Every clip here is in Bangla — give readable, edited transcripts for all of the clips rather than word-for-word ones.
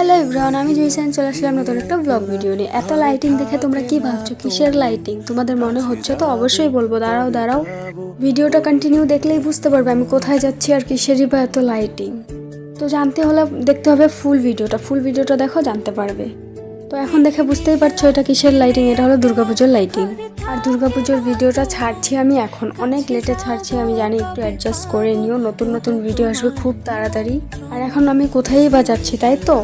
হ্যালো এভরিওয়ান, আমি জুইসান চলে আসলাম নতুন একটা ব্লগ ভিডিও নিয়ে। এত লাইটিং দেখে তোমরা কি ভাবছো কিসের লাইটিং? তোমাদের মনে হচ্ছে তো অবশ্যই বলবো, দাঁড়াও দাঁড়াও, ভিডিওটা কন্টিনিউ দেখলেই বুঝতে পারবে আমি কোথায় যাচ্ছি আর কিসেরই বা এত লাইটিং। তো জানতে হলে দেখতে হবে ফুল ভিডিওটা দেখো, জানতে পারবে। তো এখন দেখে বুঝতেই পারছো এটা কিসের লাইটিং। এটা হলো দুর্গাপুজোর লাইটিং। আর দুর্গাপুজোর ভিডিওটা ছাড়ছি আমি এখন, অনেক লেটে ছাড়ছি আমি জানি, একটু অ্যাডজাস্ট করে নিও, নতুন নতুন ভিডিও আসবে খুব তাড়াতাড়ি। আর এখন আমি কোথায় বা যাচ্ছি তাই তো?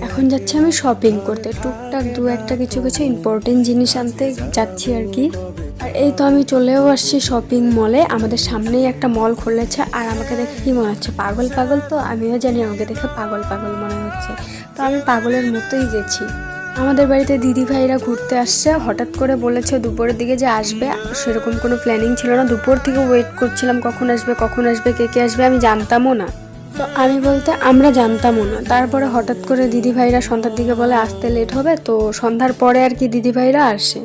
এখন যাচ্ছি আমি শপিং করতে, টুকটাক দু একটা কিছু কিছু ইম্পর্টেন্ট জিনিস আনতে যাচ্ছি আর কি। আর এই তো আমি চলেও আসছি শপিং মলে। আমাদের সামনেই একটা মল খুলেছে। আর আমাকে দেখে কি মনে হচ্ছে? পাগল পাগল তো আমিও জানি, আমাকে দেখে পাগল পাগল মনে হচ্ছে। তো আমি পাগলের মতোই গেছি। আমাদের বাড়িতে দিদি ভাইরা ঘুরতে আসছে, হঠাৎ করে বলেছে দুপুরের দিকে যে আসবে। সেরকম কোনো প্ল্যানিং ছিল না, দুপুর থেকে ওয়েট করছিলাম কখন আসবে কে কে আসবে, আমি জানতামও না। তো আমি বলতে আমরা জানতামও না। তারপরে হঠাৎ করে দিদি ভাইরা সন্ধ্যার দিকে বলে আসতে লেট হবে, তো সন্ধ্যার পরে আর কি দিদি ভাইরা আসে।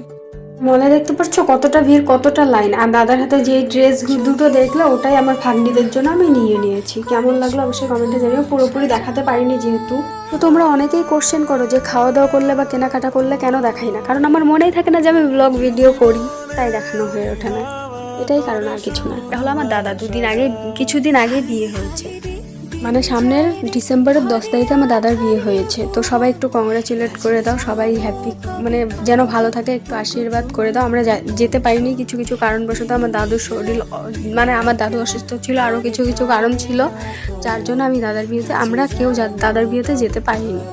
মলে দেখতে পাচ্ছ কতটা ভিড়, কতটা লাইন। আর দাদার হাতে যে ড্রেস দুটো দেখলে ওটাই আমার ভাগ্নিদের জন্য আমি নিয়ে নিয়েছি। কেমন লাগলো অবশ্যই কমেন্টে জানিও, পুরোপুরি দেখাতে পারিনি যেহেতু। তো তোমরা অনেকেই কোশ্চেন করো যে খাওয়া দাওয়া করলে বা কেনাকাটা করলে কেন দেখাই না। কারণ আমার মনেই থাকে না যে আমি ব্লগ ভিডিও করি, তাই দেখানো হয়ে ওঠে না। এটাই কারণ, আর কিছু না। এটা হলো আমার দাদা কিছুদিন আগে বিয়ে হয়েছে, মানে সামনের ডিসেম্বরের 10 তারিখে আমার দাদার বিয়ে হয়েছে। তো সবাই একটু কংগ্রাচুলেট করে দাও, সবাই হ্যাপি, মানে যেন ভালো থাকে, একটু আশীর্বাদ করে দাও। আমরা যেতে পারিনি কিছু কিছু কারণবশত। আমার দাদুর শরীর, মানে আমার দাদু অসুস্থ ছিল, আরও কিছু কিছু কারণ ছিল, যার জন্য আমরা কেউ দাদার বিয়েতে যেতে পারিনি।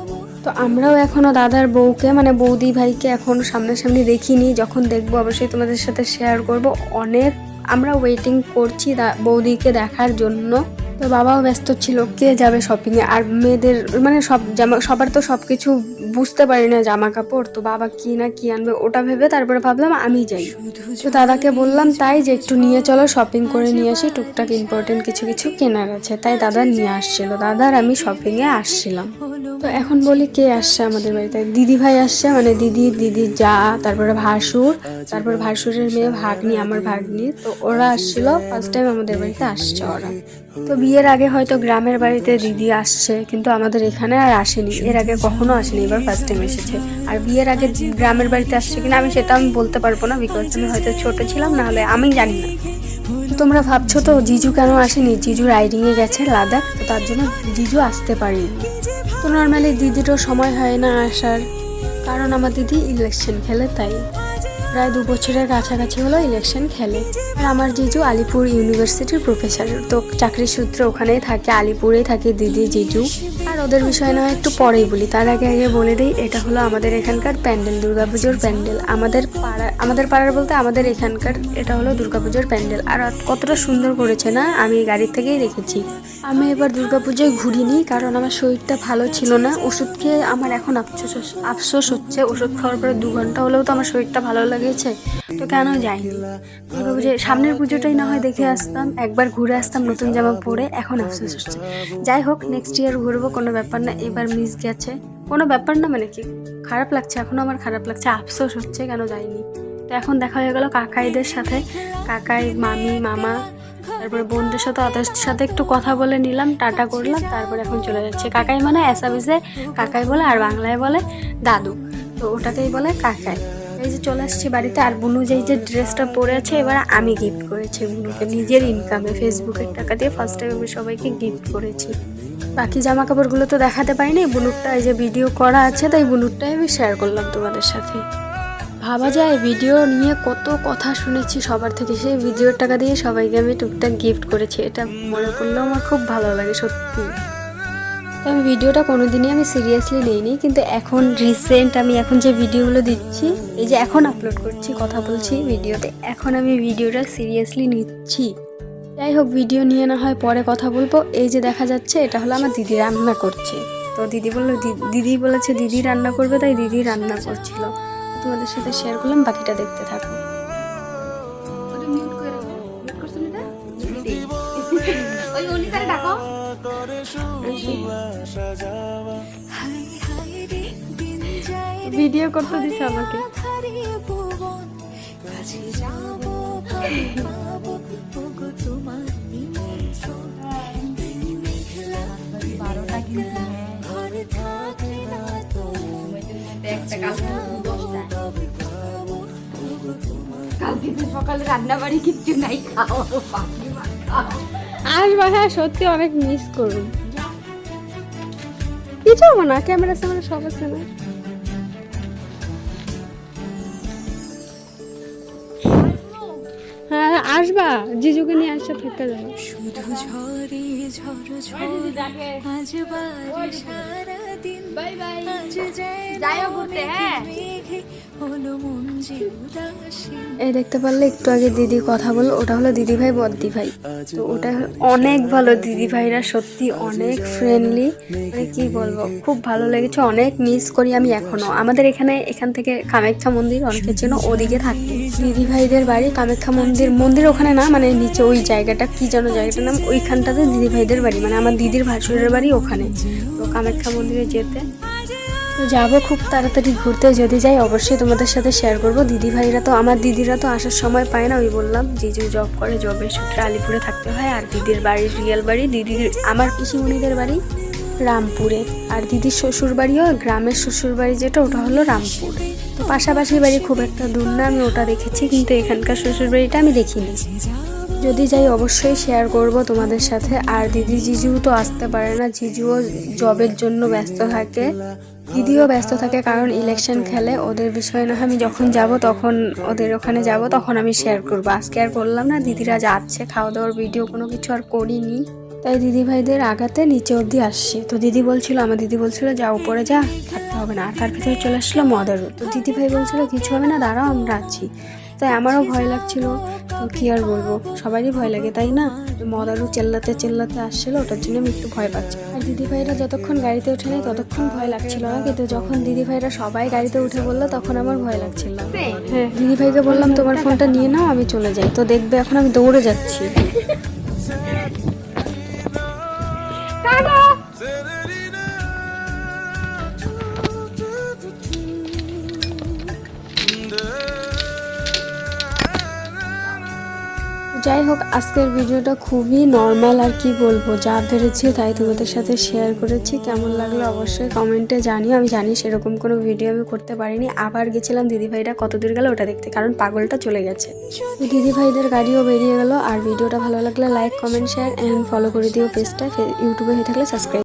তো আমরাও এখনও দাদার বউকে, মানে বৌদি ভাইকে এখন সামনাসামনি দেখিনি। যখন দেখবো অবশ্যই তোমাদের সাথে শেয়ার করব। অনেক আমরা ওয়েটিং করছি বৌদিকে দেখার জন্য। তো বাবাও ব্যস্ত ছিল, কে যাবে শপিংয়ে। আর মেয়েদের মানে সবার তো সব কিছু বুঝতে পারি না, জামা কাপড়। তো বাবা কি না কি আনবে ওটা ভেবে তারপরে ভাবলাম আমি যাই। তো দাদাকে বললাম তাই যে একটু নিয়ে চলো, শপিং করে নিয়ে আসি, টুকটাক ইম্পর্টেন্ট কিছু কিছু কেনার আছে। তাই দাদা নিয়ে আসছিল, দাদার আমি শপিংয়ে আসছিলাম। তো এখন বলি কে আসছে আমাদের বাড়িতে? দিদি ভাই আসছে, মানে দিদির যা, তারপরে ভাসুরের মেয়ে ভাগ্নি, আমার ভাগ্নি। তো ওরা আসছিল, ফার্স্ট টাইম আমাদের বাড়িতে আসছে ওরা। তো বিয়ের আগে হয়তো গ্রামের বাড়িতে দিদি আসছে, কিন্তু আমাদের এখানে আর আসেনি, এর আগে কখনো আসেনি, এবার ফার্স্ট টাইম এসেছে। আর বিয়ের আগে গ্রামের বাড়িতে আসছে কিনা আমি সেটা বলতে পারবো না, বিকজ আমি হয়তো ছোট ছিলাম, না হলে আমি জানি না। তোমরা ভাবছো তো জিজু কেন আসেনি? জিজু রাইডিংয়ে গেছে লাদাখ, তো তার জন্য জিজু আসতে পারেনি। তো নর্মালি দিদিরও সময় হয় না আসার, কারণ আমার দিদি ইলেকশন খেলে, তাই প্রায় 2 বছরের কাছাকাছি হলো ইলেকশন খেলে। আর আমার জিজু আলিপুর ইউনিভার্সিটির প্রফেসর, তো চাকরির সূত্রে ওখানেই থাকে, আলিপুরেই থাকে দিদি জিজু। আর ওদের বিষয় না হয় একটু পরেই বলি, তার আগে বলে দিই, এটা হলো আমাদের এখানকার প্যান্ডেল, দুর্গাপুজোর প্যান্ডেল। আমাদের পাড়ার বলতে আমাদের এখানকার এটা হলো দুর্গাপুজোর প্যান্ডেল। আর কতটা সুন্দর করেছে না, আমি গাড়ি থেকেই দেখেছি। আমি এবার দুর্গাপুজোয় ঘুরিনি, কারণ আমার শরীরটা ভালো ছিল না। ওষুধ খেয়ে আমার এখন আফসোস হচ্ছে, ওষুধ খাওয়ার পরে 2 ঘন্টা হলেও তো আমার শরীরটা ভালো লেগেছে, তো কেন যাইনি দুর্গাপুজোয়? সামনের পুজোটাই না হয় দেখে আসতাম, একবার ঘুরে আসতাম নতুন জামা পরে। এখন আফসোস হচ্ছে। যাই হোক, নেক্সট ইয়ার ঘুরবো, কোনো ব্যাপার না। এবার মিস গেছে, কোনো ব্যাপার না, মানে কি খারাপ লাগছে, এখনও আমার খারাপ লাগছে, আফসোস হচ্ছে কেন যাইনি। তো এখন দেখা হয়ে গেল কাকাইদের সাথে, কাকাই, মামি, মামা, তারপরে বোনদের সাথে, ওদের সাথে একটু কথা বলে নিলাম, টাটা করলাম, তারপরে এখন চলে যাচ্ছে। কাকাই মানে অ্যাসামিসে কাকাই বলে, আর বাংলায় বলে দাদু, তো ওটাকেই বলে কাকাই। এই যে চলে আসছি বাড়িতে। আর বুনু যে ড্রেসটা পরে আছে, এবার আমি গিফট করেছি বুনুকে, নিজের ইনকামে, ফেসবুকের টাকা দিয়ে ফার্স্ট টাইম আমি সবাইকে গিফট করেছি। বাকি জামা কাপড়গুলো তো দেখাতে পারিনি, বুনুরটা এই যে ভিডিও করা আছে, তাই বুনুরটাই আমি শেয়ার করলাম তোমাদের সাথে। ভাবা যায় ভিডিও নিয়ে কত কথা শুনেছি সবার থেকে, সেই ভিডিওর টাকা দিয়ে সবাইকে আমি টুকটাক গিফট করেছি। এটা মনে করলেও আমার খুব ভালো লাগে সত্যি। তো আমি ভিডিওটা কোনোদিনই আমি সিরিয়াসলি নিইনি, কিন্তু এখন রিসেন্ট আমি এখন যে ভিডিওগুলো দিচ্ছি, এই যে এখন আপলোড করছি, কথা বলছি ভিডিওতে, এখন আমি ভিডিওটা সিরিয়াসলি নিচ্ছি। যাই হোক, ভিডিও নিয়ে না হয় পরে কথা বলবো। এই যে দেখা যাচ্ছে এটা হলো আমার দিদি রান্না করছে। তো দিদি বলেছে দিদি রান্না করবে, তাই দিদি রান্না করছিল। তোমাদের সাথে শেয়ার করলাম, বাকিটা দেখতে থাকো। ভিডিও করতে দিছে আমাকে। কালকে তো সকালে রান্না বাড়ি কিচ্ছু নাই, খাও আসবা, হ্যাঁ সত্যি অনেক মিস করুন। কিছু হবে না, ক্যামেরা স্যামেরা সব আছে না। হ্যাঁ আসবা, জিজুকে নিয়ে আসা থেকে যাবো। শুধু ঝরে ঝড় আজ বাড়ি সারা দিন, আজ যাইও ঘুরতে, হ্যাঁ মেঘে হলো মন যে উদাসীন। এই দেখতে পারলে একটু আগে দিদি কথা বললো, ওটা হলো দিদি ভাই বদ্দি ভাই। তো ওটা অনেক ভালো, দিদি ভাইরা সত্যি অনেক ফ্রেন্ডলি, মানে কি বলবো, খুব ভালো লেগেছে। অনেক মিস করি আমি এখনো। আমাদের এখান থেকে কামাখ্যা মন্দির অনেকের জন্য ওদিকে থাকি। দিদি ভাইদের বাড়ি কামাখ্যা মন্দির ওখানে না, মানে নিচে ওই জায়গাটা কি যেন জায়গাটার নাম, ওইখানটাতে দিদি ভাইদের বাড়ি, মানে আমার দিদির ভাসুরের বাড়ি ওখানে। তো কামাখ্যা মন্দিরে যেতে তো যাবো খুব তাড়াতাড়ি ঘুরতে। যদি যাই অবশ্যই তোমাদের সাথে শেয়ার করবো। আমার দিদিরা তো আসার সময় পায় না, ওই বললাম জিজু জব করে, জবের সূত্রে আলিপুরে থাকতে হয়। আর দিদির বাড়ির রিয়েল বাড়ি, আমার পিসিমণিদের বাড়ি রামপুরে, আর দিদির শ্বশুর বাড়িও গ্রামের শ্বশুর বাড়ি যেটা, ওটা হলো রামপুর। তো পাশাপাশি বাড়ি, খুব একটা দূর না। আমি ওটা দেখেছি, কিন্তু এখানকার শ্বশুর বাড়িটা আমি দেখিনি। যদি যাই অবশ্যই শেয়ার করব তোমাদের সাথে। আর দিদি জিজু তো আসতে পারে না, জিজুও জবের জন্য ব্যস্ত থাকে, দিদিও ব্যস্ত থাকে, কারণ ইলেকশন খেলে। ওদের বিষয় না, আমি যখন যাব তখন ওদের ওখানে যাব, তখন আমি শেয়ার করবো। আজকে আর করলাম না, দিদিরা যাচ্ছে, খাওয়া দাওয়ার ভিডিও কোনো কিছু আর করিনি। তাই দিদি ভাইদের আগাতে নিচে অবধি আসছি। তো আমার দিদি বলছিল যা উপরে যা, থাকতে হবে না। আর তার ভিতরে চলে আসলো মদারু। তো দিদি ভাই বলছিল কিছু হবে না, দাঁড়াও আমরা আছি। তাই আমারও ভয় লাগছিল, তো কি আর বলবো, সবারই ভয় লাগে তাই না। মদারু চেল্লাতে আসছিল, ওটার জন্য আমি একটু ভয় পাচ্ছি। আর দিদি ভাইরা যতক্ষণ গাড়িতে ওঠে নাই ততক্ষণ ভয় লাগছিল না, কিন্তু যখন দিদি ভাইরা সবাই গাড়িতে উঠে বললো তখন আমার ভয় লাগছিল। হ্যাঁ, দিদি ভাইকে বললাম তোমার ফোনটা নিয়ে নাও, আমি চলে যাই। তো দেখবে এখন আমি দৌড়ে যাচ্ছি। যাই হোক, আজকের ভিডিওটা খুবই নর্মাল, আর কি বলবো, যা পেরেছি তাই তোমাদের সাথে শেয়ার করেছি। কেমন লাগলো অবশ্যই কমেন্টে জানিও। আমি জানি সেরকম কোনো ভিডিও আমি করতে পারিনি। আবার গেছিলাম দিদিভাইরা কত দূর গেল ওটা দেখতে, কারণ পাগলটা চলে গেছে। দিদিভাইদের গাড়িও বেরিয়ে গেল। আর ভিডিওটা ভালো লাগলে like, comment, share and follow করে দিও পেজটা। ইউটিউবে হয়ে থাকলে সাবস্ক্রাইব।